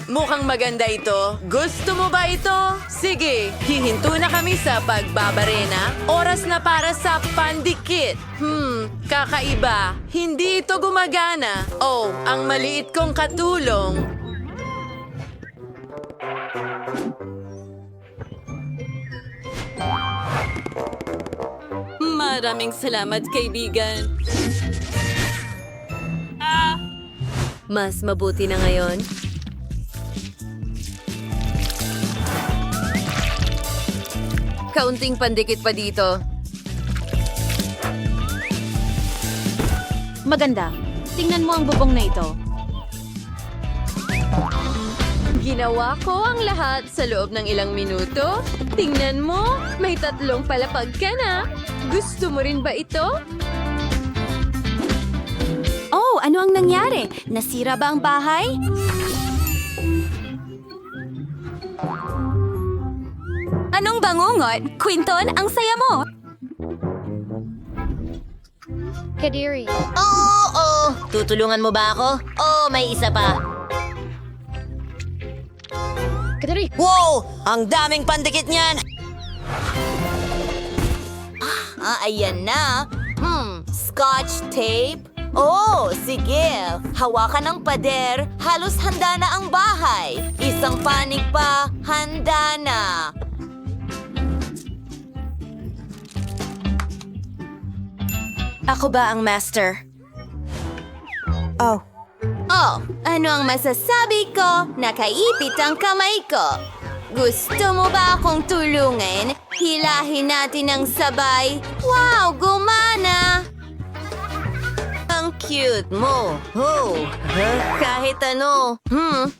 Mukhang maganda ito. Gusto mo ba ito? Sige, hihinto na kami sa pagbabarena. Oras na para sa pandikit. Kakaiba. Hindi ito gumagana. Oh, ang maliit kong katulong. Maraming salamat, kaibigan. Mas mabuti na ngayon. Kaunting pandikit pa dito. Maganda. Tingnan mo ang bubong na ito. Ginawa ko ang lahat sa loob ng ilang minuto. Tingnan mo, may 3 palapag ka na. Gusto mo rin ba ito? Oh, ano ang nangyari? Nasira ba ang bahay? Anong bangungot? Quinton, ang saya mo! Kadiri. Oo! Tutulungan mo ba ako? Oh, may isa pa. Kadiri. Wow! Ang daming pandikit niyan! Ayan na. Scotch tape? Oh, sige. Hawakan ng pader. Halos handa na ang bahay. Isang panig pa. Handa na. Ako ba ang master? Oh, ano ang masasabi ko? Nakaipit ang kamay ko. Gusto mo ba akong tulungan? Hilahin natin ang sabay. Wow, gumana! Ang cute mo. Oh, kahit ano.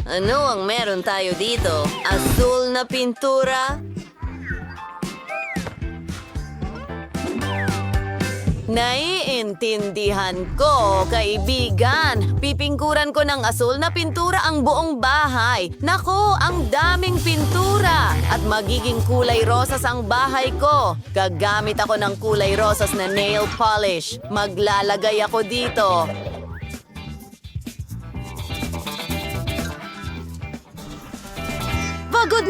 Ano ang meron tayo dito? Asul na pintura? Naiintindihan ko, kaibigan. Pipingkuran ko ng asul na pintura ang buong bahay. Nako, ang daming pintura. At magiging kulay rosas ang bahay ko. Gagamit ako ng kulay rosas na nail polish. Maglalagay ako dito.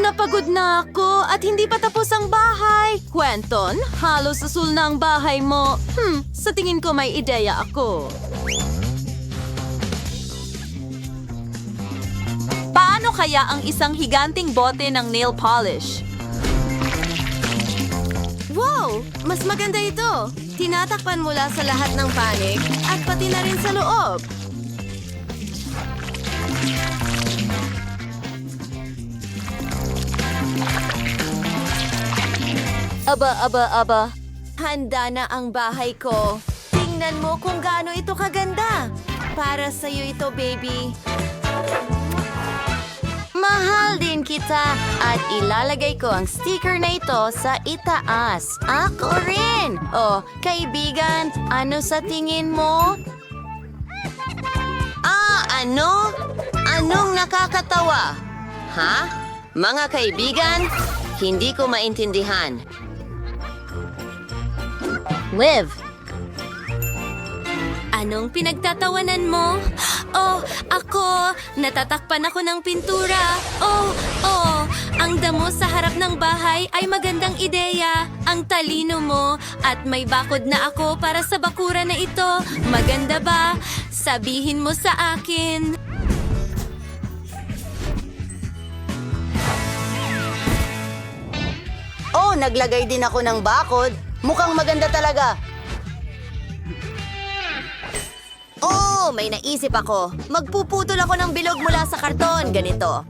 Pagod na ako at hindi pa tapos ang bahay. Quentin, halos asul na ang bahay mo. Sa tingin ko may ideya ako. Paano kaya ang isang higanting bote ng nail polish? Wow! Mas maganda ito. Tinatakpan mula sa lahat ng panig at pati na rin sa loob. Aba. Handa na ang bahay ko. Tingnan mo kung gaano ito kaganda. Para sa'yo ito, baby. Mahal din kita. At ilalagay ko ang sticker na ito sa itaas. Ako rin. Oh, kaibigan, ano sa tingin mo? Ano? Anong nakakatawa? Ha? Mga kaibigan, hindi ko maintindihan. Liv. Anong pinagtatawanan mo? Oh, ako! Natatakpan ako ng pintura. Oh, ang damo sa harap ng bahay ay magandang ideya. Ang talino mo at may bakod na ako para sa bakura na ito. Maganda ba? Sabihin mo sa akin. Oh, naglagay din ako ng bakod. Mukhang maganda talaga. Oh, may naisip ako. Magpuputol ako ng bilog mula sa karton. Ganito.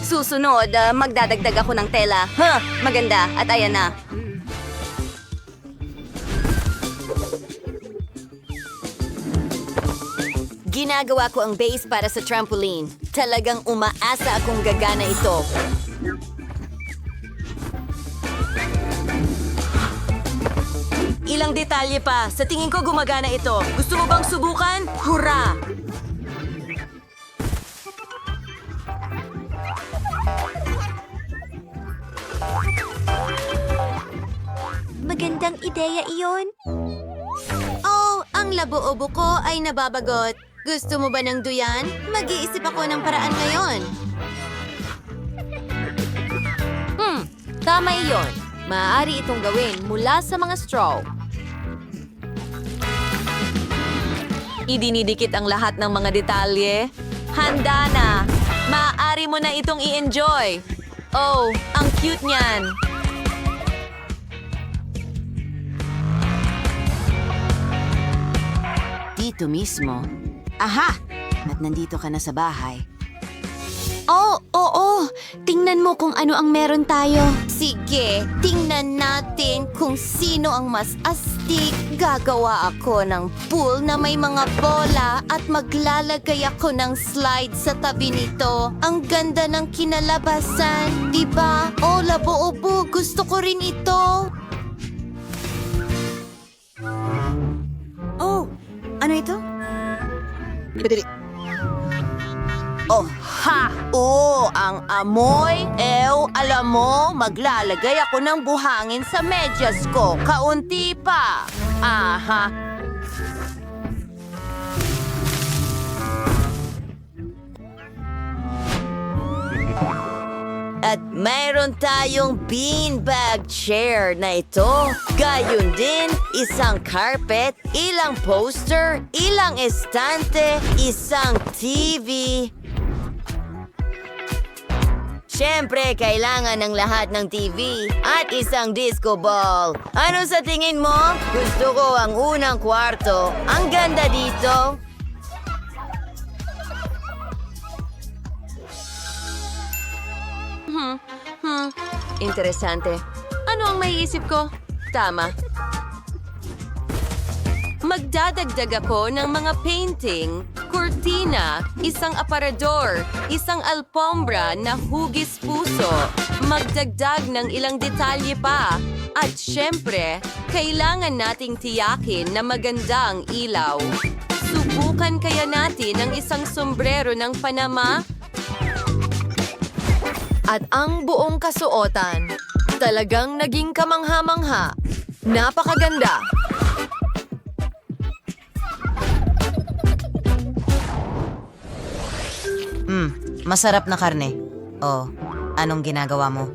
Susunod, magdadagdag ako ng tela. Maganda. At ayan na. Ginagawa ko ang base para sa trampoline. Talagang umaasa akong gagana ito. Ilang detalye pa. Sa tingin ko gumagana ito. Gusto mo bang subukan? Hurra! Maganda magandang ideya iyon. Oh, ang labo-obo ko ay nababagot. Gusto mo ba ng duyan? Mag-iisip ako ng paraan ngayon. Tama iyon. Maaari itong gawin mula sa mga straw. Idinidikit ang lahat ng mga detalye. Handa na! Maaari mo na itong i-enjoy. Oh, ang cute niyan! Dito mismo. Aha! At nandito ka na sa bahay. Oh, oo. Tingnan mo kung ano ang meron tayo. Sige, tingnan natin kung sino ang mas astig. Gagawa ako ng pool na may mga bola at maglalagay ako ng slide sa tabi nito. Ang ganda ng kinalabasan, di ba? Oh, labo-obo, gusto ko rin ito. Oh! Ano ito? Oh, ha! Oh, ang amoy! Alam mo, maglalagay ako ng buhangin sa medyas ko. Kaunti pa. Aha. At mayroon tayong beanbag chair na ito. Gayon din, isang carpet, ilang poster, ilang estante, isang TV. Siyempre, kailangan ng lahat ng TV at isang disco ball. Ano sa tingin mo? Gusto ko ang unang kwarto. Ang ganda dito. Interesante. Ano ang maiisip ko? Tama. Magdadagdag ako ng mga painting, kurtina, isang aparador, isang alpombra na hugis puso, magdagdag ng ilang detalye pa. At syempre, kailangan nating tiyakin na maganda ang ilaw. Subukan kaya natin ang isang sombrero ng Panama? At ang buong kasuotan, talagang naging kamangha-mangha. Napakaganda! Masarap na karne. Oh, anong ginagawa mo?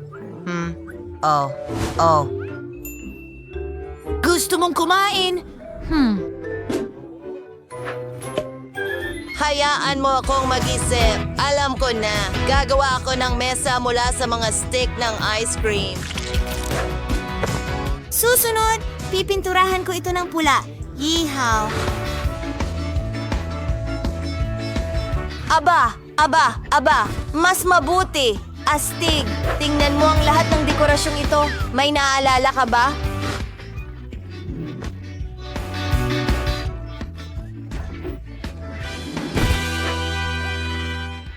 Oh. Gusto mong kumain? Hayaan mo akong mag-isip. Alam ko na, gagawa ako ng mesa mula sa mga stick ng ice cream. Susunod, pipinturahan ko ito ng pula. Yihaw. Aba, mas mabuti. Astig, tingnan mo ang lahat ng dekorasyong ito. May naaalala ka ba?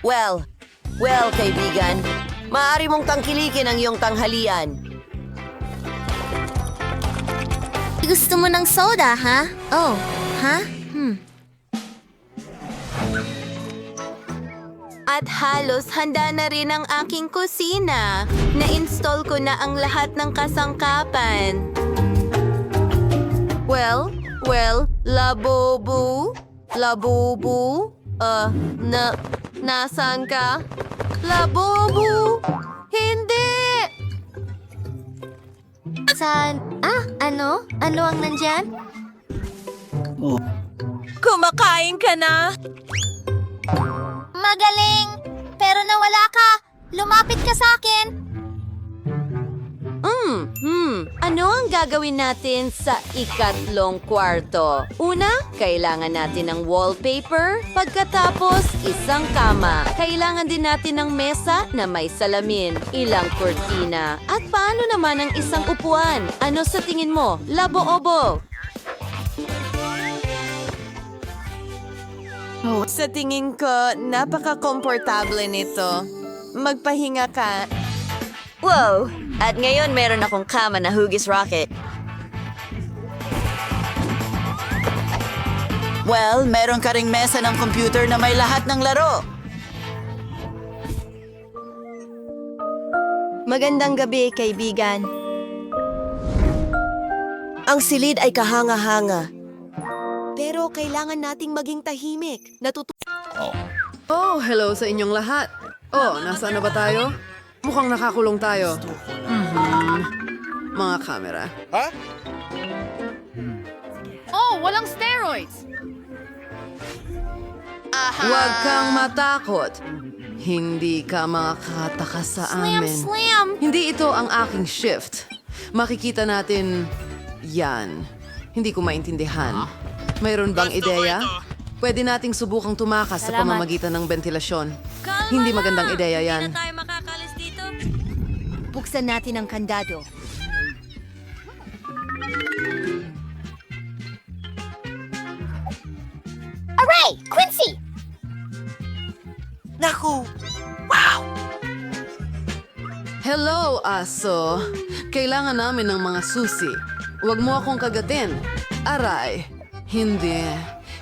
Well, kaibigan. Maaari mong tangkilikin ang iyong tanghalian. Gusto mo ng soda, ha? Oh, ha? At halos handa na rin ang aking kusina. Na-install ko na ang lahat ng kasangkapan. Well, Labubu? Nasaan ka? Labubu! Hindi! Saan? Ano? Ano ang nandyan? Kumakain ka na? Magaling! Pero nawala ka! Lumapit ka sa akin! Ano ang gagawin natin sa ikatlong kwarto? Una, kailangan natin ng wallpaper. Pagkatapos, isang kama. Kailangan din natin ng mesa na may salamin, ilang kurtina. At paano naman ang isang upuan? Ano sa tingin mo? Labo-obo! Sa tingin ko, napaka-komportable nito. Magpahinga ka. Wow! At ngayon meron akong kama na hugis rocket. Well, meron ka ring mesa ng computer na may lahat ng laro. Magandang gabi, kaibigan. Ang silid ay kahanga-hanga. Pero kailangan nating maging tahimik. Oh, hello sa inyong lahat. Oh, nasaan na ba tayo? Mukhang nakakulong tayo. Mga kamera. Oh, walang steroids! Huwag kang matakot. Hindi ka makakatakas sa amin. Slam! Hindi ito ang aking shift. Makikita natin yan. Hindi ko maintindihan. Mayroon bang ideya? Pwede nating subukang tumakas sa pamamagitan ng ventilasyon. Hindi magandang ideya yan. Hindi na tayo makakalis dito. Buksan natin ang kandado. Aray! Quincy! Naku! Hello, aso. Kailangan namin ng mga susi. Huwag mo akong kagatin. Aray. Hindi.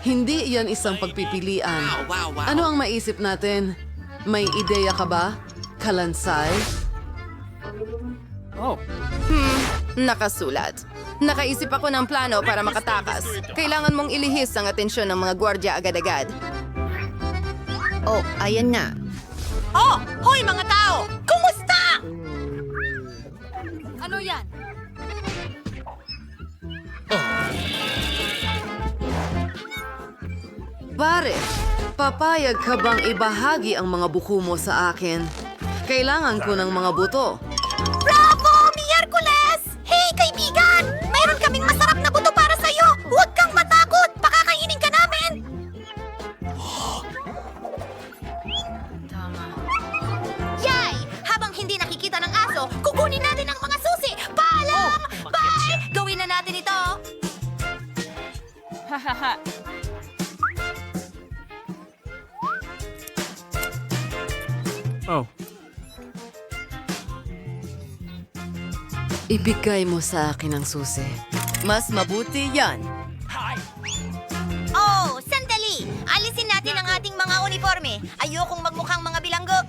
Hindi yan isang pagpipilian. Ano ang maisip natin? May ideya ka ba? Kalansay? Nakasulat. Nakaisip ako ng plano para makatakas. Kailangan mong ilihis ang atensyon ng mga gwardya agad-agad. Oh, ayan nga. Oh! Hoy mga tao! Kumusta? Ano yan? Pare, papayag ka bang ibahagi ang mga buko mo sa akin? Kailangan ko ng mga buto. Bravo! Miyerkules! Hey, kaibigan! Mayroon kaming masarap na buto para sa'yo! Huwag kang matakot! Pakakainin ka namin! Yay! Habang hindi nakikita ng aso, kukunin natin ang mga susi! Paalam! Bye! Gawin na natin ito! Ibigay mo sa akin ang susi. Mas mabuti yan. Oh, sandali! Alisin natin ang ating mga uniforme. Ayokong magmukhang mga bilanggo.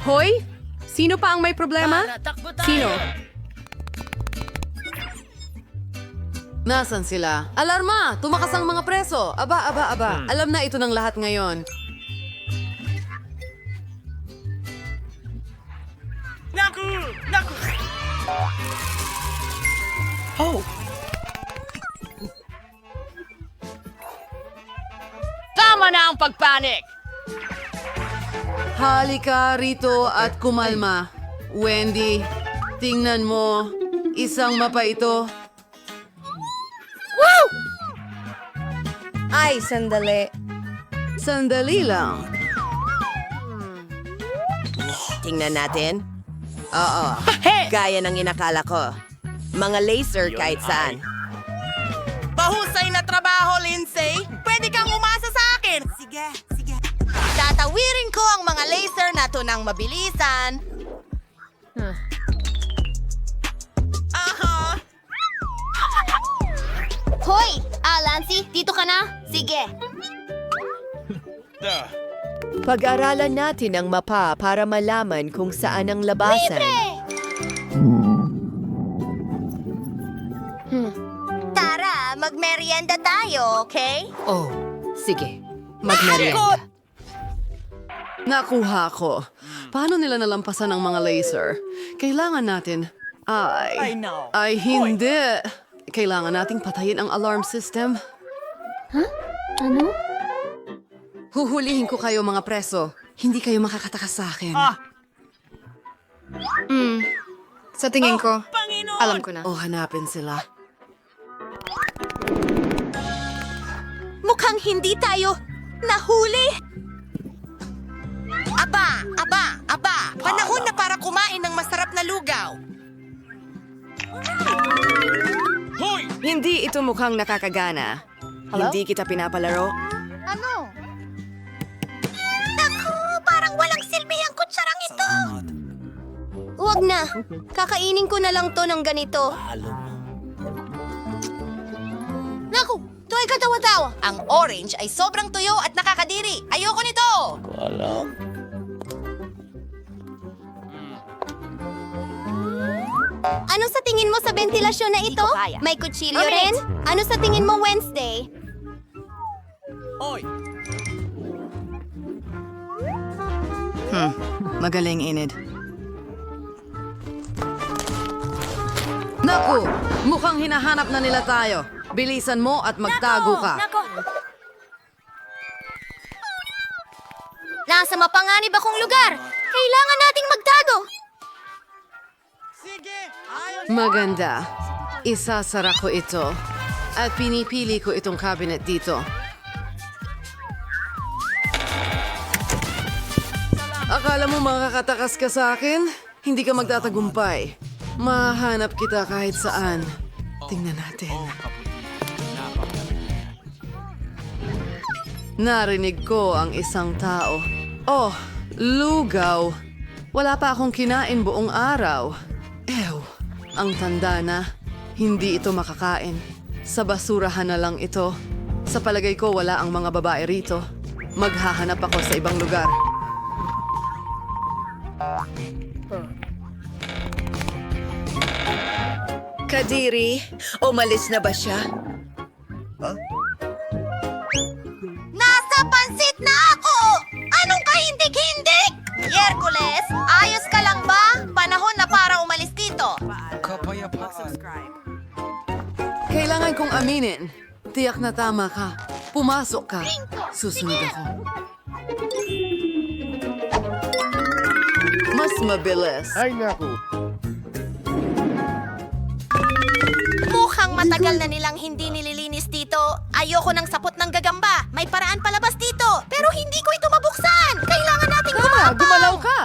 Hoy! Sino pa ang may problema? Sino? Nasaan sila? Alarma! Tumakas ang mga preso! Aba, aba, aba. Alam na ito ng lahat ngayon. Tama na ang pagpanik! Halika rito at kumalma. Wendy, tingnan mo. Isang mapa ito. Ay, sandali. Sandali lang. Tingnan natin. Oo. Gaya ng inakala ko. Mga laser kahit saan. Mahusay na trabaho, Lindsay! Pwede kang umasa sa akin! Sige, sige. Tatawirin ko ang mga laser na to ng mabilisan. Aha! Hoy! Lancy, dito ka na? Sige. Pag-aralan natin ang mapa para malaman kung saan ang labasan. Tara, magmerienda tayo, okay? Oh, sige. Magmerienda. Nakuha ko. Paano nila nalampasan ang mga laser? Kailangan natin... Ay, hindi. Kailangan nating patayin ang alarm system. Ano? Huhulihin ko kayo mga preso. Hindi kayo makakatakas sa akin. Sa tingin ko, alam ko na. O hanapin sila. Mukhang hindi tayo nahuli. Aba! Panahon na para kumain ng masarap na lugaw. Hindi ito mukhang nakakagana. Hindi kita pinapalaro. Ano? Naku, parang walang silbi ang kutsarang ito. Huwag na. Kakainin ko na lang to ng ganito. Naku, tuwag Nakakatawa-tawa. Ang orange ay sobrang tuyo at nakakadiri. Ayoko nito! Ano sa tingin mo sa ventilasyon na ito? May kutsilyo rin? Ano sa tingin mo Wednesday? Magaling, Enid. Naku! Mukhang hinahanap na nila tayo. Bilisan mo at magtago ka. Nasa mapanganib akong lugar. Kailangan nating magtago. Maganda. Isasara ko ito. At pinipili ko itong cabinet dito. Akala mo makakatakas ka sa akin? Hindi ka magtatagumpay. Mahanap kita kahit saan. Tingnan natin. Narinig ko ang isang tao. Oh, lugaw. Wala pa akong kinain buong araw. Ew, ang tanda na. Hindi ito makakain. Sa basurahan na lang ito. Sa palagay ko wala ang mga babae rito. Maghahanap ako sa ibang lugar. Kadiri, umalis na ba siya? Nasa pansit na ako! Anong kahindik-hindik? Yerkules, ayos ka lang ba? Panahon na para umalis dito. Kailangan kong aminin. Tiyak na tama ka. Pumasok ka. Susunod ako. Mas mabilis. Mukhang matagal na nilang hindi nililinis dito. Ayoko ng sapot ng gagamba. May paraan palabas dito. Pero hindi ko ito mabuksan. Kailangan nating gumapaw. Gumalaw ka!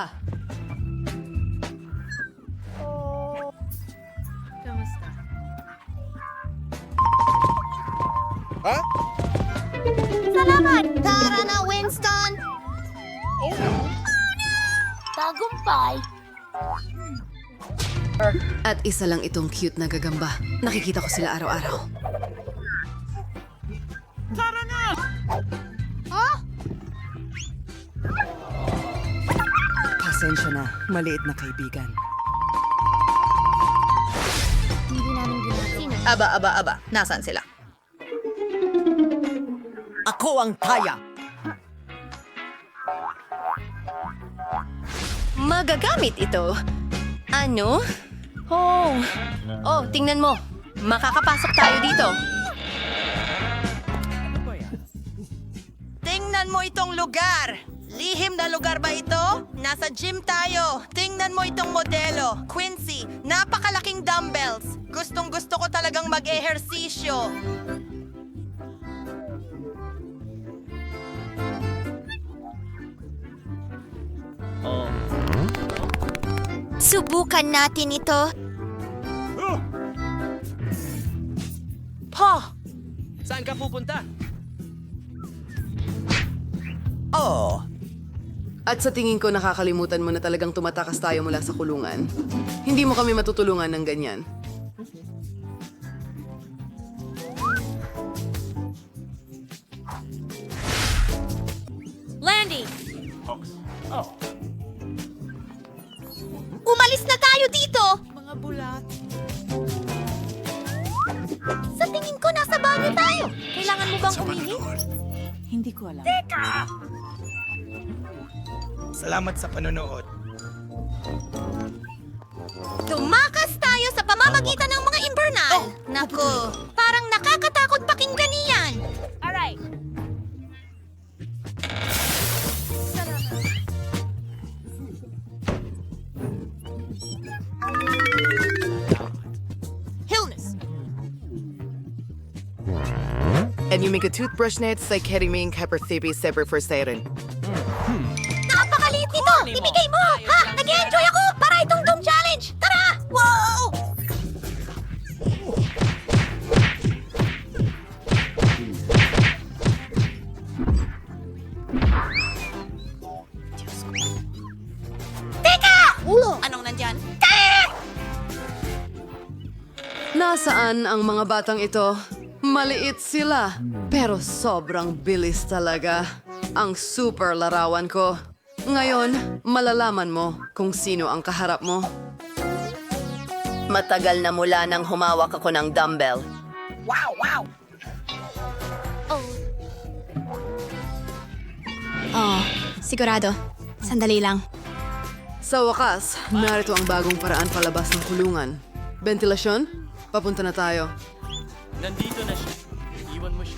Salamat! Tara na, Winston! Tagumpay. At isa lang itong cute na gagamba. Nakikita ko sila araw-araw. Pasensya na, maliit na kaibigan. Aba. Nasaan sila? Ako ang kaya! Magagamit ito. Ano? Oh, tingnan mo. Makakapasok tayo dito. Tingnan mo itong lugar. Lihim na lugar ba ito? Nasa gym tayo. Tingnan mo itong modelo. Quincy, napakalaking dumbbells. Gustong-gusto ko talagang mag-ehersisyo. Subukan natin ito. Saan ka pupunta? Oh, At sa tingin ko nakakalimutan mo na talagang tumatakas tayo mula sa kulungan. Hindi mo kami matutulungan ng ganyan. Landy! Umalis na tayo dito! Mga bulat. Sa tingin ko, nasa banyo tayo. Kailangan mo bang umihi? Salamat sa panonood. Tumakas tayo sa pamamagitan ng mga imbernal. Naku, parang nakakatakot pakinggan iyan. Alright. Hillness. And you make a toothbrush net sa ketamine hypertherapy separate for siren. Napakaliit nito! Ibigay mo! Ha? Nag-enjoy ako para itong Doom Challenge! Tara! Wow! Teka! Anong nandyan? Nasaan ang mga batang ito? Maliit sila, pero sobrang bilis talaga. Ang super larawan ko. Ngayon, malalaman mo kung sino ang kaharap mo. Matagal na mula nang humawak ako ng dumbbell. Oh, sigurado. Sandali lang. Sa wakas, narito ang bagong paraan palabas ng kulungan. Ventilasyon? Papunta na tayo. Nandito na siya. Iwan mo siya.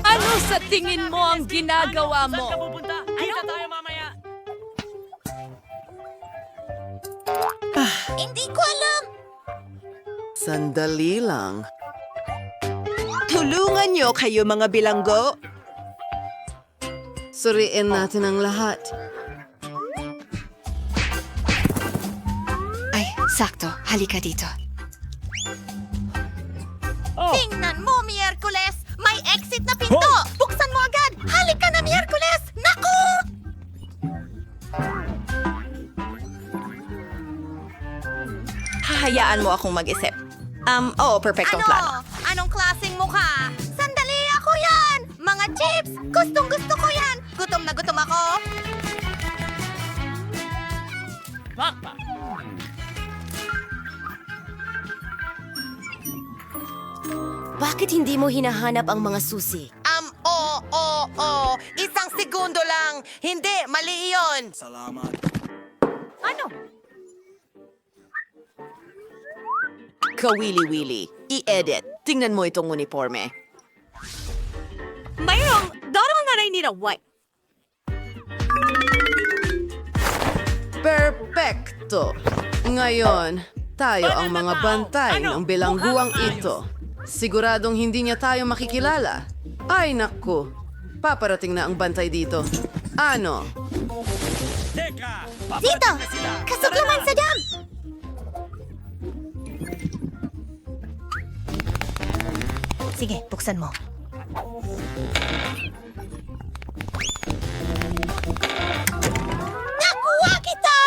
Ano sa tingin mo ang ginagawa mo? Saan ka pupunta? Kita tayo mamaya. Hindi ko alam. Sandali lang. Tulungan niyo kayo mga bilanggo. Suriin natin ang lahat. Ay, sakto. Halika dito. Tingnan mo, Miyerkules! May exit na pinto! Buksan mo agad! Halika na, Miyerkules! Naku! Hahayaan mo akong mag-isip. Oo, perfectong plano. Anong klaseng mukha? Sandali, ako yan! Mga chips! Gustong-gusto ko yan! Gutom na gutom ako! Bakit hindi mo hinahanap ang mga susi? Isang segundo lang. Hindi, mali iyon. Salamat. Kawili-wili. I-edit. Tingnan mo itong uniforme. Mayroong darong nanay nila white. Perpekto! Ngayon, tayo ang mga bantay ng bilangguang ito. Siguradong hindi niya tayo makikilala. Ay naku, paparating na ang bantay dito. Ano? Teka! Dito! Kasuklaman sa dam! Sige, buksan mo. Nakuha kita!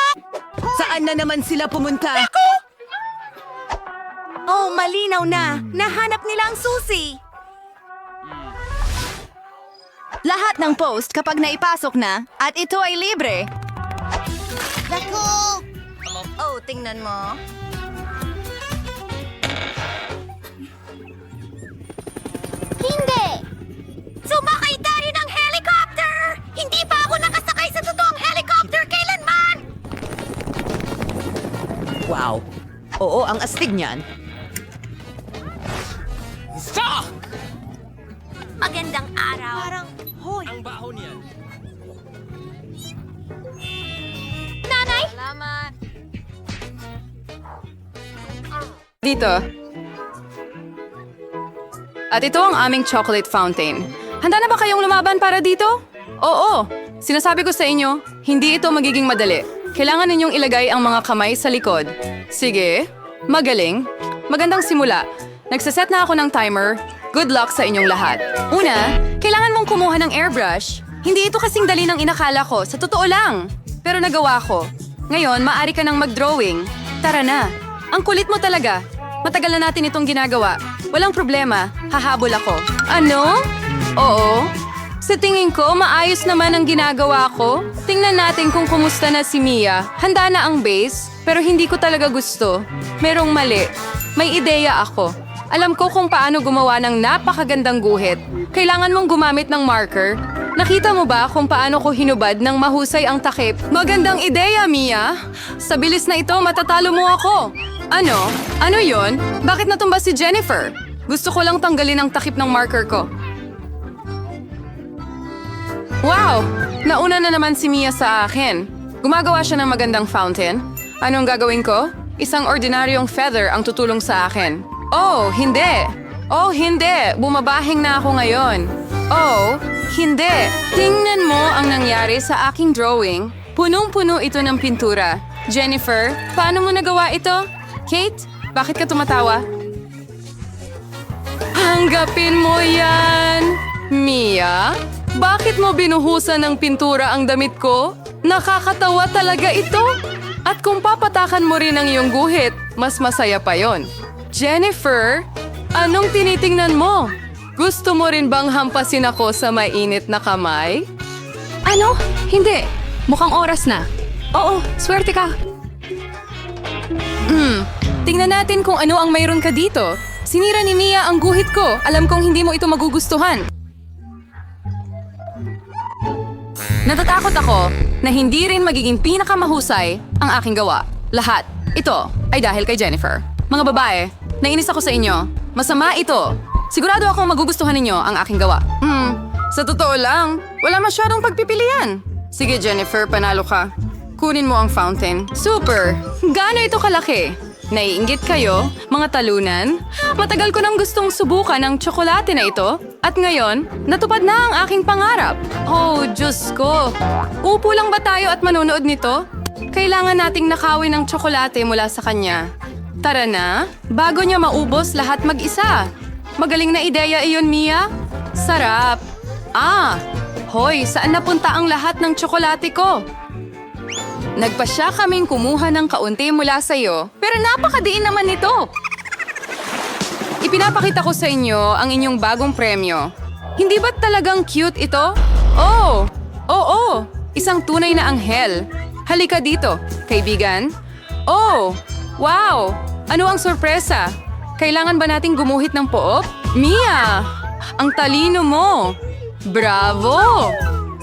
Saan na naman sila pumunta? Oh, malinaw na! Nahanap nila ang susi! Lahat ng post kapag naipasok na at ito ay libre. Naku! Oh, tingnan mo. Hindi! Sumakay tayo ng helicopter! Hindi pa ako nakasakay sa totoong helicopter kailanman! Wow. Oo, ang astig niyan. Magandang araw. Parang, hoy. Ang baho niyan. Nanay? Salamat. Dito. At ito ang aming chocolate fountain. Handa na ba kayong lumaban para dito? Oo. Sinasabi ko sa inyo, hindi ito magiging madali. Kailangan ninyong ilagay ang mga kamay sa likod. Sige. Magaling. Magandang simula. Nagsaset na ako ng timer. Good luck sa inyong lahat. Una, kailangan mong kumuha ng airbrush. Hindi ito kasing dali ng inakala ko. Sa totoo lang. Pero nagawa ko. Ngayon, maaari ka nang mag-drawing. Tara na. Ang kulit mo talaga. Matagal na natin itong ginagawa. Walang problema. Hahabol ako. Ano? Oo. Sa tingin ko, maayos naman ang ginagawa ko. Tingnan natin kung kumusta na si Mia. Handa na ang base, pero hindi ko talaga gusto. Merong mali. May ideya ako. Alam ko kung paano gumawa ng napakagandang guhit. Kailangan mong gumamit ng marker. Nakita mo ba kung paano ko hinubad ng mahusay ang takip? Magandang ideya, Mia. Sa bilis na ito, matatalo mo ako. Ano? Ano yon? Bakit natumba si Jennifer? Gusto ko lang tanggalin ang takip ng marker ko. Wow! Nauna na naman si Mia sa akin. Gumagawa siya ng magandang fountain. Anong gagawin ko? Isang ordinaryong feather ang tutulong sa akin. Oh, hindi! Oh, hindi! Bumabahing na ako ngayon. Oh, hindi! Tingnan mo ang nangyari sa aking drawing. Punong-puno ito ng pintura. Jennifer, paano mo nagawa ito? Kate, bakit ka tumatawa? Hanggapin mo yan! Mia, bakit mo binuhusan ng pintura ang damit ko? Nakakatawa talaga ito! At kung papatakan mo rin ang iyong guhit, mas masaya pa yon. Jennifer, anong tinitingnan mo? Gusto mo rin bang hampasin ako sa mainit na kamay? Ano? Hindi. Mukhang oras na. Oo, swerte ka. Tingnan natin kung ano ang mayroon ka dito. Sinira ni Mia ang guhit ko. Alam kong hindi mo ito magugustuhan. Natatakot ako na hindi rin magiging pinakamahusay ang aking gawa. Lahat. Ito ay dahil kay Jennifer. Mga babae, nainis ako sa inyo. Masama ito. Sigurado akong magugustuhan ninyo ang aking gawa. Sa totoo lang, wala masyadong pagpipilian. Sige Jennifer, panalo ka. Kunin mo ang fountain. Super! Gaano ito kalaki? Naiinggit kayo, mga talunan? Matagal ko nang gustong subukan ang tsokolate na ito. At ngayon, natupad na ang aking pangarap. Oh, Diyos ko. Upo lang ba tayo at manonood nito? Kailangan nating nakawin ng tsokolate mula sa kanya. Tara na, bago niya maubos lahat mag-isa. Magaling na ideya iyon, Mia. Sarap. Hoy, saan napunta ang lahat ng tsokolate ko? Nagpasya kaming kumuha ng kaunti mula sa iyo, pero napakadiin naman nito. Ipinapakita ko sa inyo ang inyong bagong premyo. Hindi ba talagang cute ito? Oh, oo, isang tunay na anghel. Halika dito, kaibigan. Oh, wow, ano ang sorpresa? Kailangan ba nating gumuhit ng poop? Mia, ang talino mo. Bravo!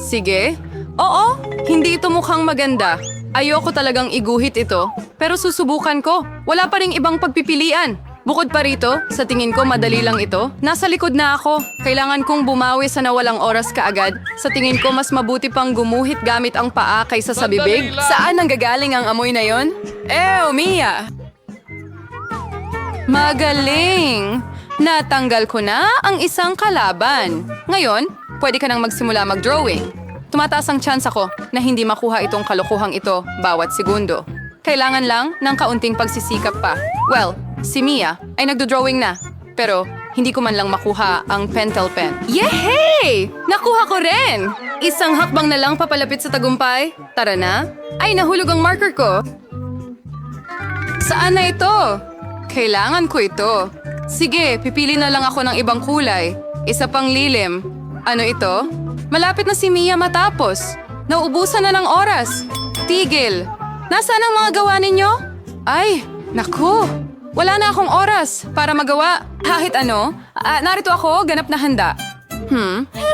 Sige. Oo, hindi ito mukhang maganda. Ayoko talagang iguhit ito, pero susubukan ko. Wala pa ring ibang pagpipilian. Bukod pa rito, sa tingin ko madali lang ito. Nasa likod na ako. Kailangan kong bumawi sa nawalang oras kaagad. Sa tingin ko mas mabuti pang gumuhit gamit ang paa kaysa sa bibig. Saan nanggagaling ang amoy na yon? Ew, Mia! Magaling! Natanggal ko na ang isang kalaban. Ngayon, pwede ka nang magsimula mag-drawing. Tumataas ang chance ako na hindi makuha itong kalokohang ito bawat segundo. Kailangan lang ng kaunting pagsisikap pa. Well, si Mia ay nagdo-drawing na. Pero hindi ko man lang makuha ang pentel pen. Yehey! Nakuha ko rin! Isang hakbang na lang papalapit sa tagumpay. Tara na. Ay, nahulog ang marker ko. Saan na ito? Kailangan ko ito. Sige, pipili na lang ako ng ibang kulay. Isa pang lilim. Ano ito? Malapit na si Mia matapos. Nauubusan na ng oras. Tigil. Nasaan ang mga gawa ninyo? Ay, naku. Wala na akong oras para magawa. Kahit ano, narito ako, ganap na handa.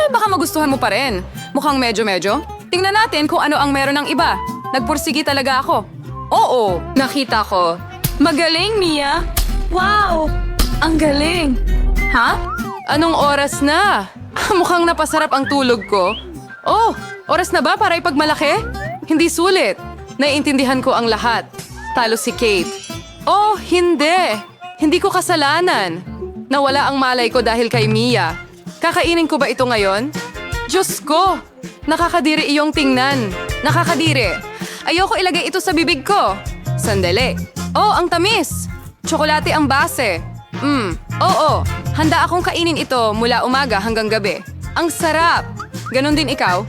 Baka magustuhan mo pa rin. Mukhang medyo-medyo. Tingnan natin kung ano ang meron ng iba. Nagpursigi talaga ako. Oo, nakita ko. Magaling, Mia. Wow! Ang galing! Ha? Anong oras na? Mukhang napasarap ang tulog ko. Oh, oras na ba para ipagmalaki? Hindi sulit. Naiintindihan ko ang lahat. Talo si Kate. Oh, hindi. Hindi ko kasalanan. Nawala ang malay ko dahil kay Mia. Kakainin ko ba ito ngayon? Diyos ko! Nakakadiri iyong tingnan. Nakakadiri. Ayoko ilagay ito sa bibig ko. Sandali. Oh, ang tamis! Tsokolate ang base. Oo. Handa akong kainin ito mula umaga hanggang gabi. Ang sarap! Ganon din ikaw?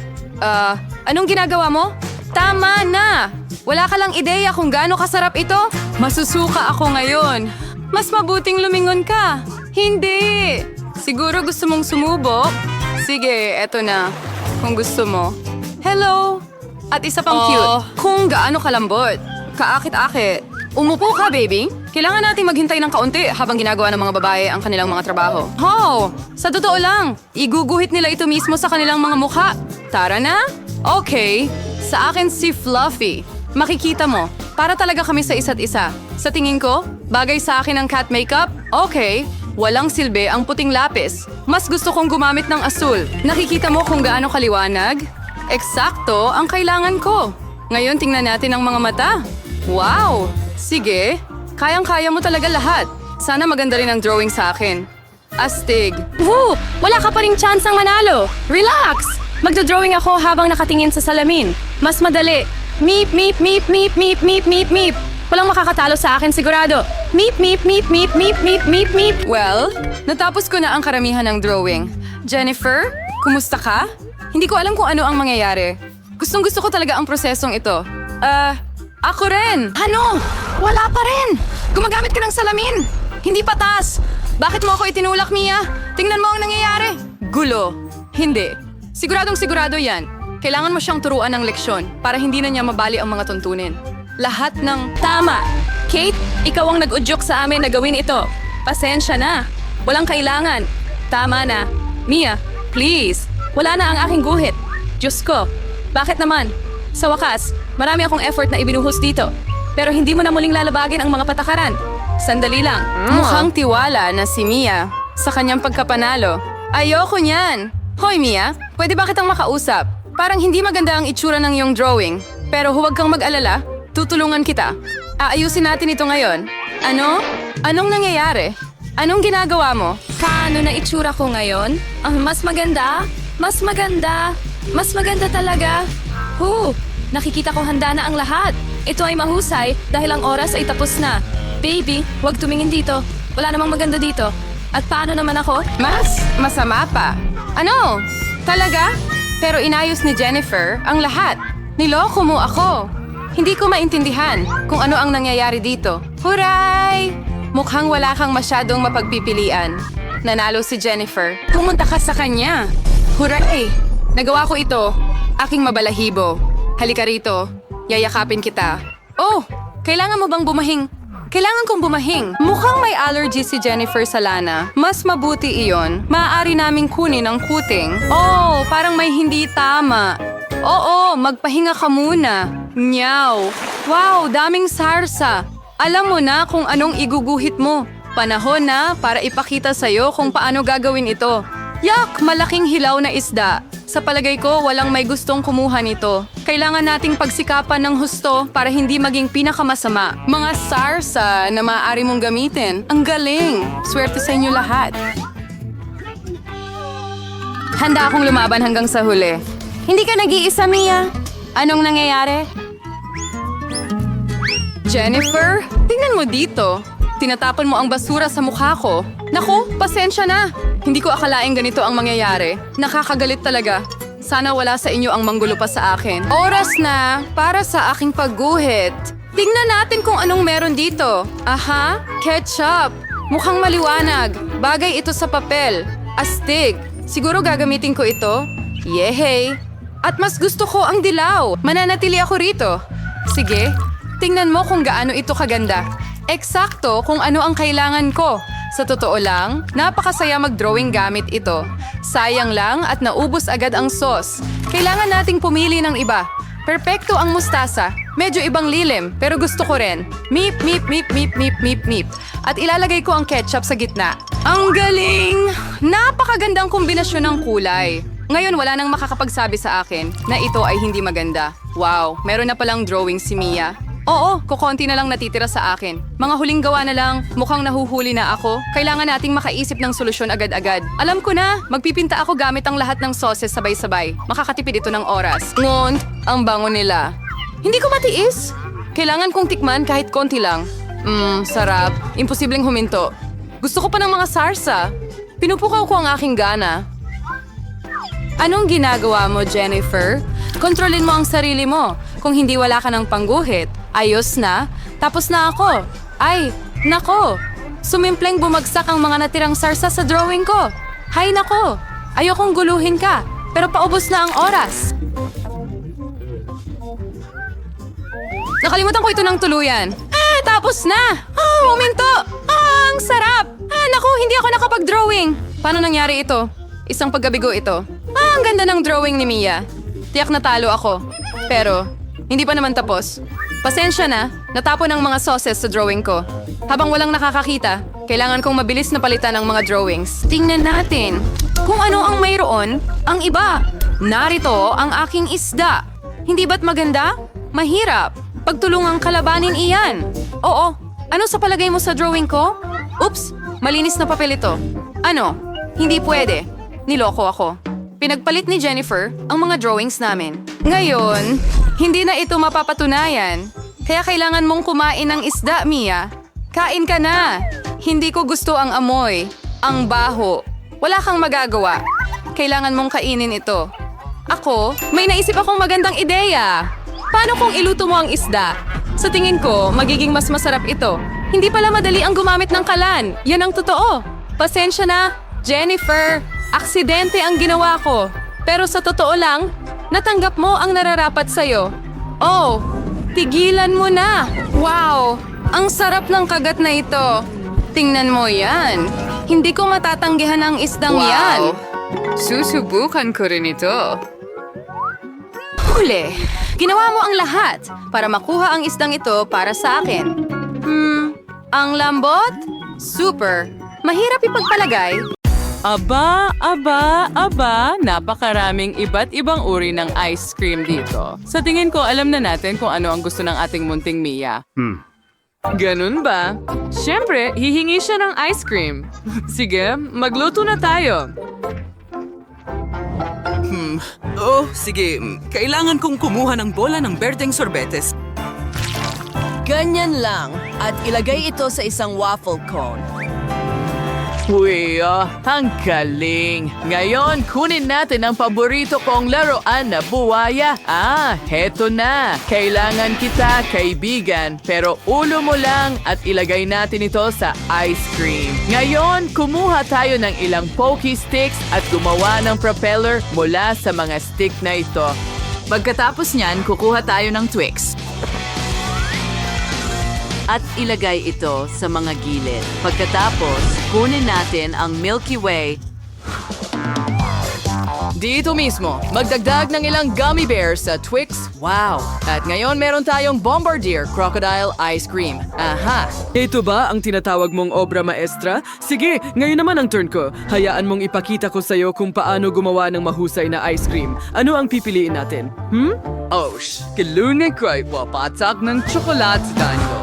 Anong ginagawa mo? Tama na! Wala ka lang ideya kung gaano kasarap ito? Masusuka ako ngayon. Mas mabuting lumingon ka. Hindi! Siguro gusto mong sumubok? Sige, eto na. Kung gusto mo. Hello! At isa pang cute. Kung gaano kalambot. Kaakit-akit. Umupo ka, baby. Kailangan nating maghintay ng kaunti habang ginagawa ng mga babae ang kanilang mga trabaho. Sa totoo lang, iguguhit nila ito mismo sa kanilang mga mukha. Tara na? Okay. Sa akin si Fluffy. Makikita mo, para talaga kami sa isa't isa. Sa tingin ko, bagay sa akin ang cat makeup? Okay. Walang silbi ang puting lapis. Mas gusto kong gumamit ng asul. Nakikita mo kung gaano kaliwanag? Eksakto ang kailangan ko. Ngayon tingnan natin ang mga mata. Wow! Sige, kayang-kaya mo talaga lahat. Sana maganda rin ang drawing sa akin. Astig. Woo! Wala ka pa ring chance ang manalo. Relax! Magdodrawing ako habang nakatingin sa salamin. Mas madali. Meep, meep, meep, meep, meep, meep, meep, meep. Walang makakatalo sa akin sigurado. Meep, meep, meep, meep, meep, meep, meep, meep. Well, natapos ko na ang karamihan ng drawing. Jennifer, kumusta ka? Hindi ko alam kung ano ang mangyayari. Gustong-gusto ko talaga ang prosesong ito. Ako rin! Ano? Wala pa rin! Gumagamit ka ng salamin! Hindi patas! Bakit mo ako itinulak, Mia? Tingnan mo ang nangyayari. Gulo. Hindi. Siguradong sigurado yan. Kailangan mo siyang turuan ng leksyon para hindi na niya mabali ang mga tuntunin. Lahat ng... Tama! Kate, ikaw ang nag-udyok sa amin na gawin ito. Pasensya na. Walang kailangan. Tama na. Mia, please. Wala na ang aking guhit. Diyos ko. Bakit naman? Sa wakas, marami akong effort na ibinuhos dito. Pero hindi mo na muling lalabagin ang mga patakaran. Sandali lang. Mukhang tiwala na si Mia sa kanyang pagkapanalo. Ayoko niyan. Hoy, Mia, pwede ba kitang makausap? Parang hindi maganda ang itsura ng iyong drawing. Pero huwag kang mag-alala. Tutulungan kita. Aayusin natin ito ngayon. Ano? Anong nangyayari? Anong ginagawa mo? Paano na itsura ko ngayon? Mas maganda? Mas maganda? Mas maganda talaga? Nakikita ko handa na ang lahat. Ito ay mahusay dahil ang oras ay tapos na. Baby, huwag tumingin dito. Wala namang maganda dito. At paano naman ako? Mas masama pa. Ano? Talaga? Pero inayos ni Jennifer ang lahat. Niloko mo ako. Hindi ko maintindihan kung ano ang nangyayari dito. Huray! Mukhang wala kang masyadong mapagpipilian. Nanalo si Jennifer. Pumunta ka sa kanya. Huray! Nagawa ko ito. Aking mabalahibo. Halika rito. Yayakapin kita. Oh! Kailangan mo bang bumahing? Kailangan kong bumahing. Mukhang may allergy si Jennifer sa lana. Mas mabuti iyon. Maaari naming kunin ang kuting. Oh, parang may hindi tama. Oo, magpahinga ka muna. Nyaw. Wow, daming sarsa. Alam mo na kung anong iguguhit mo. Panahon na para ipakita sa'yo kung paano gagawin ito. Yak, malaking hilaw na isda. Sa palagay ko, walang may gustong kumuha nito. Kailangan nating pagsikapan ng husto para hindi maging pinakamasama. Mga sarsa na maaari mong gamitin. Ang galing! Swerte sa inyo lahat. Handa akong lumaban hanggang sa huli. Hindi ka nag-iisa, Mia. Anong nangyayari? Jennifer, tingnan mo dito. Tinatapon mo ang basura sa mukha ko. Naku, pasensya na. Hindi ko akalaing ganito ang mangyayari. Nakakagalit talaga. Sana wala sa inyo ang manggulo pa sa akin. Oras na para sa aking pagguhit. Tingnan natin kung anong meron dito. Aha, ketchup. Mukhang maliwanag. Bagay ito sa papel. Astig. Siguro gagamitin ko ito. Yehey. At mas gusto ko ang dilaw. Mananatili ako rito. Sige, tingnan mo kung gaano ito kaganda. Eksakto kung ano ang kailangan ko. Sa totoo lang, napakasaya mag-drawing gamit ito. Sayang lang at naubos agad ang sauce. Kailangan nating pumili ng iba. Perpekto ang mustasa. Medyo ibang lilim, pero gusto ko rin. Meep, meep, meep, meep, meep, meep, meep. At ilalagay ko ang ketchup sa gitna. Ang galing! Napakagandang kombinasyon ng kulay. Ngayon wala nang makakapagsabi sa akin na ito ay hindi maganda. Wow, meron na palang drawing si Mia. Oo, kukonti na lang natitira sa akin. Mga huling gawa na lang, mukhang nahuhuli na ako. Kailangan nating makaisip ng solusyon agad-agad. Alam ko na, magpipinta ako gamit ang lahat ng sauces sabay-sabay. Makakatipid ito ng oras. Ngon, ang bango nila. Hindi ko matiis. Kailangan kong tikman kahit konti lang. Sarap. Imposibleng huminto. Gusto ko pa ng mga sarsa. Pinupukaw ko ang aking gana. Anong ginagawa mo, Jennifer? Kontrolin mo ang sarili mo. Kung hindi wala ka ng pangguhit, ayos na, tapos na ako. Ay, nako! Sumimpleng bumagsak ang mga natirang sarsa sa drawing ko. Hay nako! Ayokong guluhin ka, pero paubos na ang oras. Nakalimutan ko ito ng tuluyan. Tapos na! Huminto! Ang sarap! Naku, hindi ako nakapag-drawing. Paano nangyari ito? Isang paggabigo ito. Ang ganda ng drawing ni Mia. Tiyak natalo ako. Pero, hindi pa naman tapos. Pasensya na, natapon ang mga sauces sa drawing ko. Habang walang nakakakita, kailangan kong mabilis na palitan ang mga drawings. Tingnan natin kung ano ang mayroon ang iba. Narito ang aking isda. Hindi ba't maganda? Mahirap. Pagtulungang kalabanin iyan. Oo, ano sa palagay mo sa drawing ko? Oops, malinis na papel ito. Ano? Hindi pwede. Niloko ako. Pinagpalit ni Jennifer ang mga drawings namin. Ngayon, Hindi na ito mapapatunayan. Kaya kailangan mong kumain ng isda, Mia. Kain ka na. Hindi ko gusto ang amoy. Ang baho. Wala kang magagawa. Kailangan mong kainin ito. Ako, may naisip akong magandang ideya. Paano kung iluto mo ang isda? Sa tingin ko, magiging mas masarap ito. Hindi pala madali ang gumamit ng kalan. Yan ang totoo. Pasensya na, Jennifer. Aksidente ang ginawa ko. Pero sa totoo lang, natanggap mo ang nararapat sa'yo. Oh, tigilan mo na. Wow, ang sarap ng kagat na ito. Tingnan mo yan. Hindi ko matatanggihan ang isdang yan. Susubukan ko rin ito. Huli! Ginawa mo ang lahat para makuha ang isdang ito para sa akin. Ang lambot? Super! Mahirap ipagpalagay. Aba, napakaraming iba't ibang uri ng ice cream dito. Sa tingin ko, alam na natin kung ano ang gusto ng ating munting Mia. Ganun ba? Siyempre, hihingi siya ng ice cream. Sige, magluto na tayo. Oh, sige. Kailangan kong kumuha ng bola ng berdeng sorbetes. Ganyan lang at ilagay ito sa isang waffle cone. Uy, ang galing! Ngayon, kunin natin ang paborito kong laruan na buwaya. Heto na! Kailangan kita, kaibigan, pero ulo mo lang at ilagay natin ito sa ice cream. Ngayon, kumuha tayo ng ilang pokey sticks at gumawa ng propeller mula sa mga stick na ito. Pagkatapos niyan, kukuha tayo ng Twix. At ilagay ito sa mga gilid. Pagkatapos, kunin natin ang Milky Way. Dito mismo, magdagdag ng ilang gummy bears sa Twix. Wow! At ngayon meron tayong Bombardier Crocodile Ice Cream. Aha! Ito ba ang tinatawag mong obra maestra? Sige, ngayon naman ang turn ko. Hayaan mong ipakita ko sa'yo kung paano gumawa ng mahusay na ice cream. Ano ang pipiliin natin? Kilungan ko ay wapatak ng tsokolate sa danyo.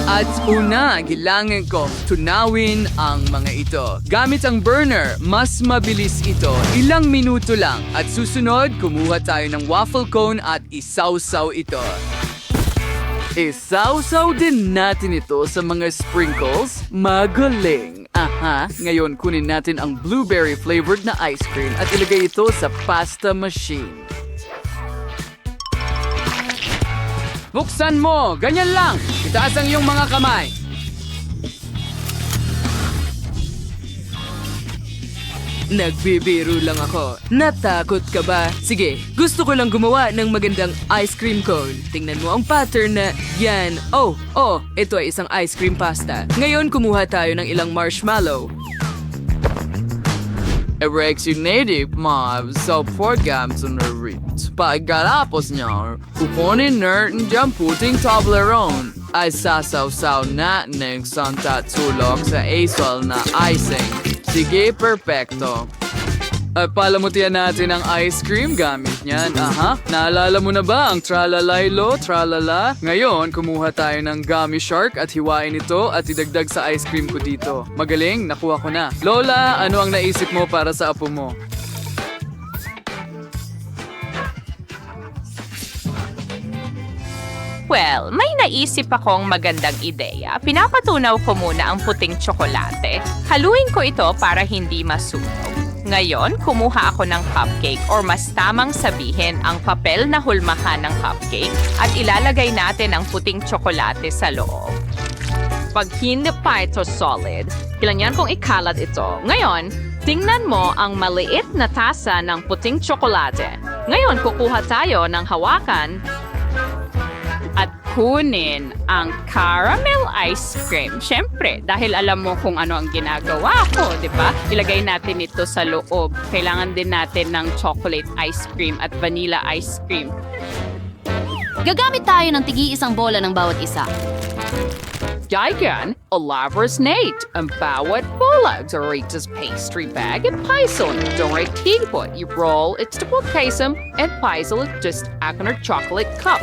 At una, kailangan ko tunawin ang mga ito. Gamit ang burner, mas mabilis ito. Ilang minuto lang. At susunod, kumuha tayo ng waffle cone at isawsaw ito. Isawsaw din natin ito sa mga sprinkles. Magaling! Ngayon kunin natin ang blueberry flavored na ice cream at ilagay ito sa pasta machine. Buksan mo! Ganyan lang! Itaas ang iyong mga kamay! Nagbibiro lang ako. Natakot ka ba? Sige, gusto ko lang gumawa ng magandang ice cream cone. Tingnan mo ang pattern na yan. Ito ay isang ice cream pasta. Ngayon, kumuha tayo ng ilang marshmallow. Native mob sa programs na rin. Pagkalapos niya, kukunin natin diyang puting Toblerone ay sasawsaw natin sa tatulog sa asal na icing. Sige, perfecto. At palamutian natin ang ice cream gamit niyan. Naalala mo na ba ang tralalaylo, tralala? Ngayon, kumuha tayo ng gummy shark at hiwain ito at idagdag sa ice cream ko dito. Magaling, nakuha ko na. Lola, ano ang naisip mo para sa apo mo? Well, may naisip akong magandang ideya. Pinapatunaw ko muna ang puting tsokolate. Haluin ko ito para hindi masunog. Ngayon, kumuha ako ng cupcake or mas tamang sabihin ang papel na hulmahan ng cupcake at ilalagay natin ang puting tsokolate sa loob. Pag hindi pa ito solid, kailangan kong ikalat ito. Ngayon, tingnan mo ang maliit na tasa ng puting tsokolate. Ngayon, kukuha tayo ng hawakan at kunin ang caramel ice cream. Siyempre, dahil alam mo kung ano ang ginagawa ko, di ba? Ilagay natin ito sa loob. Kailangan din natin ng chocolate ice cream at vanilla ice cream. Gagamit tayo ng tigi-isang bola ng bawat isa. Diagon, elaborate Nate, ang bawat bola Doritos pastry bag at paisil Dorite teapot. You roll its double casem and paisil just akin or chocolate cup.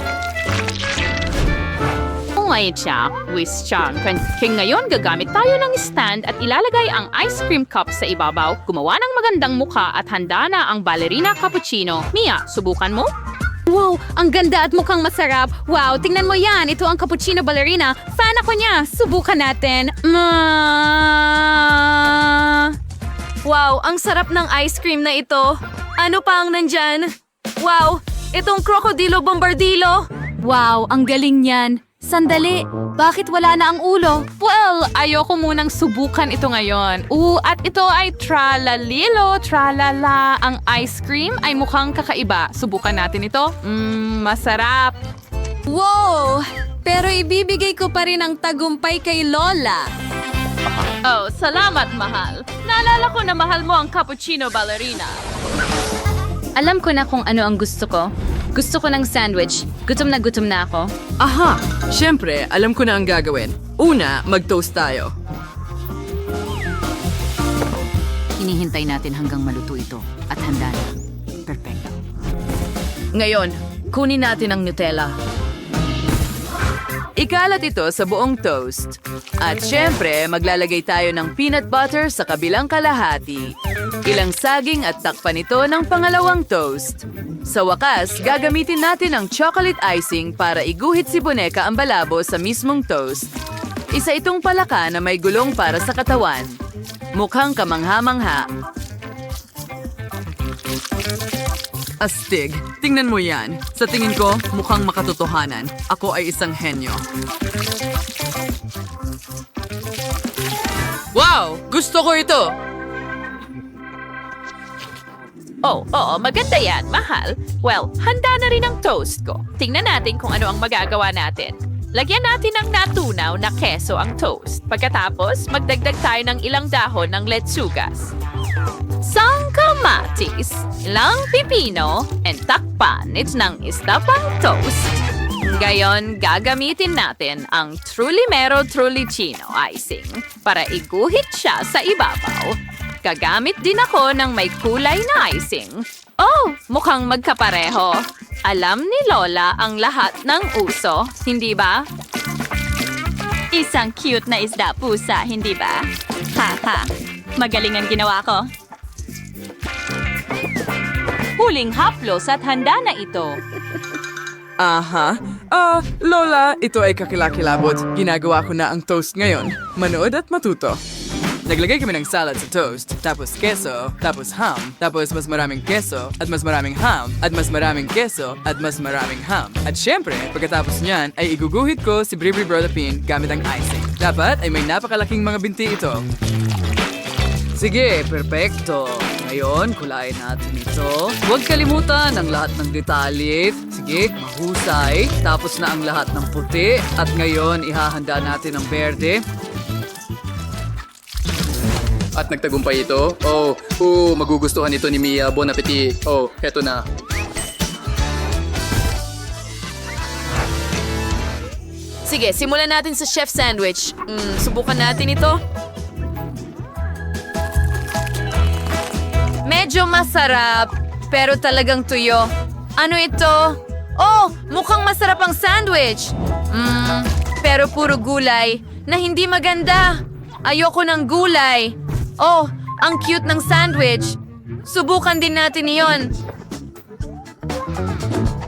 Ngayon siya, whisk siya. Ngayon, gagamit tayo ng stand at ilalagay ang ice cream cup sa ibabaw, gumawa ng magandang mukha at handa na ang ballerina cappuccino. Mia, subukan mo? Wow, ang ganda at mukhang masarap. Wow, tingnan mo yan. Ito ang cappuccino ballerina. Fan ako niya. Subukan natin. Wow, ang sarap ng ice cream na ito. Ano pa ang nandyan? Wow, itong krokodilo bombardilo. Wow, ang galing niyan. Sandali, bakit wala na ang ulo? Well, ayoko munang subukan ito ngayon. At ito ay tralalilo, tralala. Ang ice cream ay mukhang kakaiba. Subukan natin ito. Masarap. Wow! Pero ibibigay ko pa rin ang tagumpay kay Lola. Oh, salamat, mahal. Naalala ko na mahal mo ang cappuccino ballerina. Alam ko na kung ano ang gusto ko. Gusto ko ng sandwich. Gutom na ako. Aha! Siyempre, alam ko na ang gagawin. Una, mag-toast tayo. Hinihintay natin hanggang maluto ito at handa na. Perfecto. Ngayon, kunin natin ang Nutella. Ikalat ito sa buong toast. At syempre, maglalagay tayo ng peanut butter sa kabilang kalahati. Ilang saging at takpan ito ng pangalawang toast. Sa wakas, gagamitin natin ang chocolate icing para iguhit si Boneka ang balabo sa mismong toast. Isa itong palaka na may gulong para sa katawan. Mukhang kamangha-mangha. Astig, tingnan mo yan. Sa tingin ko, mukhang makatotohanan. Ako ay isang henyo. Wow! Gusto ko ito! Oo, maganda yan, mahal. Well, handa na rin ang toast ko. Tingnan natin kung ano ang magagawa natin. Lagyan natin ng natunaw na keso ang toast. Pagkatapos, magdagdag tayo ng ilang dahon ng letsugas. Isang kamatis, ilang pipino, and takpan ng isda pang toast. Ngayon, gagamitin natin ang Trulimero Trulicino icing para iguhit siya sa ibabaw. Gagamit din ako ng may kulay na icing. Oh, mukhang magkapareho. Alam ni Lola ang lahat ng uso, hindi ba? Isang cute na isda pusa, hindi ba? Haha, magaling ang ginawa ko. Huling haplos at handa na ito. Aha. Lola, ito ay kakilakilabot. Ginagawa ko na ang toast ngayon. Manood at matuto. Naglagay kami ng salad sa toast, tapos keso, tapos ham, tapos mas maraming keso, at mas maraming ham, at mas maraming keso, at mas maraming ham. At syempre, pagkatapos niyan, ay iguguhit ko si Bri Bri Brodapin gamit ang icing. Dapat ay may napakalaking mga binti ito. Sige, perfecto. Ngayon, kulayin natin ito. Huwag kalimutan ang lahat ng detalye. Sige, mahusay. Tapos na ang lahat ng puti. At ngayon, ihahanda natin ang berde. At nagtagumpay ito. Magugustuhan ito ni Mia. Bon appetit. Heto na. Sige, simulan natin sa chef sandwich. Subukan natin ito. Medyo masarap, pero talagang tuyo. Ano ito? Oh, mukhang masarap ang sandwich. Pero puro gulay na hindi maganda. Ayoko ng gulay. Oh, ang cute ng sandwich. Subukan din natin iyon.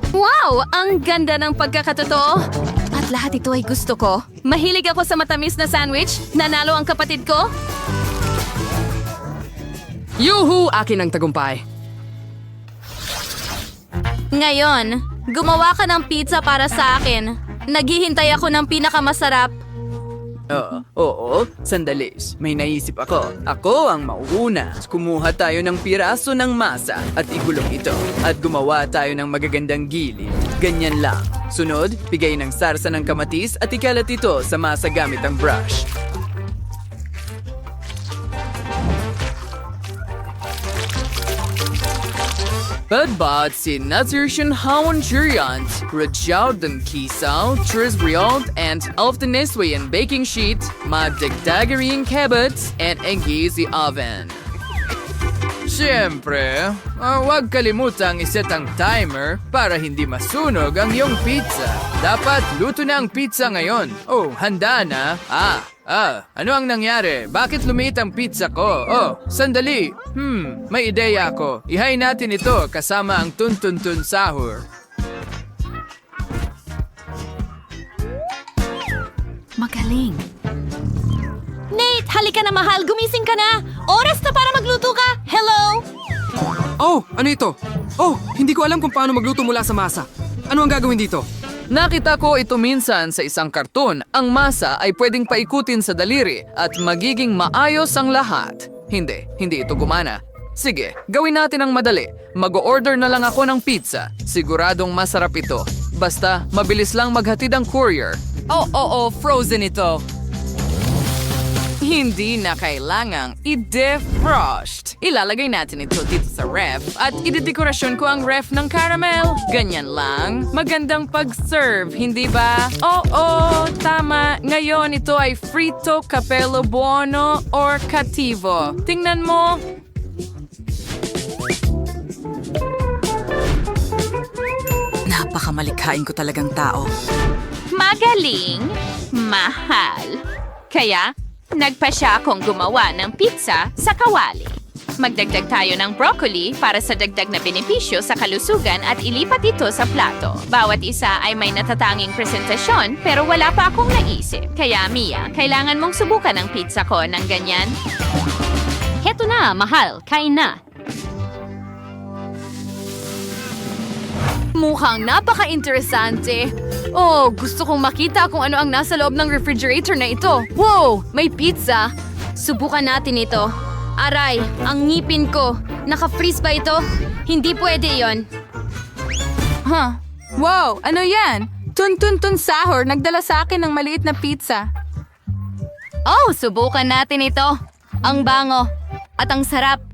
Wow! Ang ganda ng pagkakatotoo. At lahat ito ay gusto ko. Mahilig ako sa matamis na sandwich. Nanalo ang kapatid ko. Yuhu! Akin ang tagumpay. Ngayon, gumawa ka ng pizza para sa akin. Naghihintay ako ng pinakamasarap. Oo, sandali. May naisip ako. Ako ang mauuna. Kumuha tayo ng piraso ng masa at igulong ito. At gumawa tayo ng magagandang gilid. Ganyan lang. Sunod, bigay ng sarsa ng kamatis at ikalat ito sa masa gamit ang brush. Pagbat si Natürlich Hauen Juriant, Rajad den Kiesau, Tris Rialt, and auf den Neswayan baking sheet, magdagdagaring kabats, and engezi oven. Siyempre, huwag kalimutang iset ang timer para hindi masunog ang iyong pizza. Dapat luto na ang pizza ngayon. Oh, handa na? Ano ang nangyari? Bakit lumiit ang pizza ko? Oh, sandali. May ideya ako. Ihay natin ito kasama ang tun-tun-tun sahur. Magaling. Nate, halika na mahal. Gumising ka na. Oras na para magluto ka. Hello? Oh, ano ito? Oh, hindi ko alam kung paano magluto mula sa masa. Ano ang gagawin dito? Nakita ko ito minsan sa isang karton. Ang masa ay pwedeng paikutin sa daliri at magiging maayos ang lahat. Hindi ito gumana. Sige, gawin natin ang madali. Mag-order na lang ako ng pizza. Siguradong masarap ito. Basta, mabilis lang maghatid ang courier. Oo, frozen ito. Hindi na kailangang i-defrost. Ilalagay natin ito dito sa ref at idedekorasyon ko ang ref ng caramel. Ganyan lang. Magandang pag-serve, hindi ba? Oo, tama. Ngayon ito ay frito, capello buono, or cattivo. Tingnan mo. Napakamalikhain ko talagang tao. Magaling, mahal. Kaya, nagpasya akong gumawa ng pizza sa kawali. Magdagdag tayo ng broccoli para sa dagdag na benepisyo sa kalusugan at ilipat ito sa plato. Bawat isa ay may natatanging presentasyon pero wala pa akong naisip. Kaya Mia, kailangan mong subukan ang pizza ko ng ganyan. Heto na, mahal. Kain na. Mukhang napaka-interesante. Oh, gusto kong makita kung ano ang nasa loob ng refrigerator na ito. Wow! May pizza! Subukan natin ito. Aray, ang ngipin ko. Naka-freeze ba ito? Hindi pwede yon. Huh? Wow, ano yan? Tun-tun-tun sahor, nagdala sa akin ng maliit na pizza. Oh, subukan natin ito. Ang bango. At ang sarap.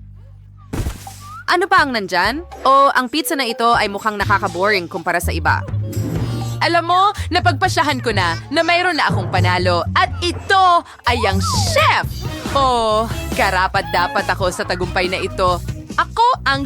Ano pa ang nandyan? O ang pizza na ito ay mukhang nakaka-boring kumpara sa iba. Alam mo, napagpasyahan ko na mayroon na akong panalo at ito ay ang chef! Oh, karapat dapat ako sa tagumpay na ito. Ako ang